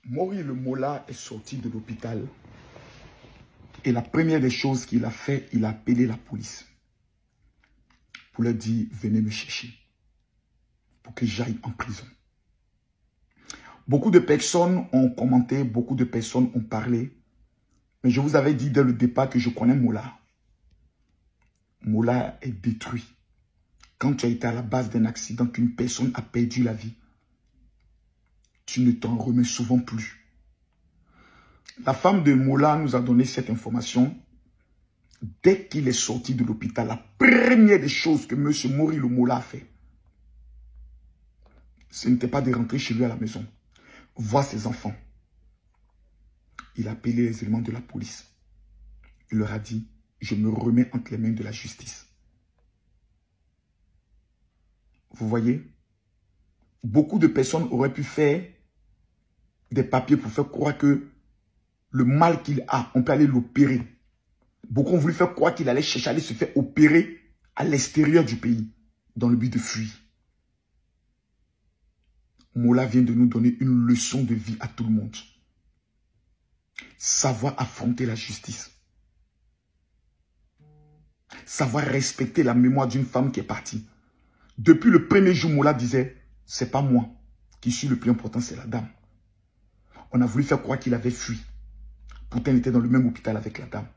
Mori le Mola est sorti de l'hôpital et la première des choses qu'il a fait, il a appelé la police pour leur dire, venez me chercher pour que j'aille en prison. Beaucoup de personnes ont commenté, beaucoup de personnes ont parlé, mais je vous avais dit dès le départ que je connais Mola. Mola est détruit. Quand tu as été à la base d'un accident, qu'une personne a perdu la vie, tu ne t'en remets souvent plus. La femme de Mola nous a donné cette information. Dès qu'il est sorti de l'hôpital, la première des choses que M. Mori le Mola a fait, ce n'était pas de rentrer chez lui à la maison, voir ses enfants. Il a appelé les éléments de la police. Il leur a dit, je me remets entre les mains de la justice. Vous voyez, beaucoup de personnes auraient pu faire des papiers pour faire croire que le mal qu'il a, on peut aller l'opérer. Beaucoup ont voulu faire croire qu'il allait chercher à aller se faire opérer à l'extérieur du pays, dans le but de fuir. Mola vient de nous donner une leçon de vie à tout le monde. Savoir affronter la justice. Savoir respecter la mémoire d'une femme qui est partie. Depuis le premier jour, Mola disait, c'est pas moi qui suis le plus important, c'est la dame. On a voulu faire croire qu'il avait fui. Pourtant, il était dans le même hôpital avec la dame.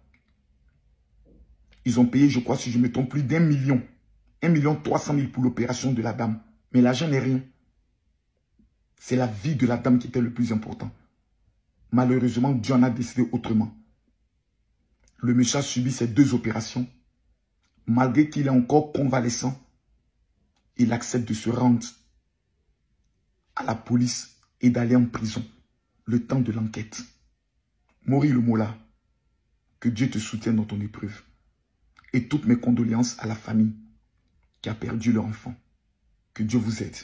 Ils ont payé, je crois, si je ne me trompe, plus d'1 million. 1,3 million pour l'opération de la dame. Mais l'argent n'est rien. C'est la vie de la dame qui était le plus important. Malheureusement, Dieu en a décidé autrement. Le monsieur a subi ces 2 opérations. Malgré qu'il est encore convalescent, il accepte de se rendre à la police et d'aller en prison le temps de l'enquête. Mori le Mola, que Dieu te soutienne dans ton épreuve. Et toutes mes condoléances à la famille qui a perdu leur enfant. Que Dieu vous aide.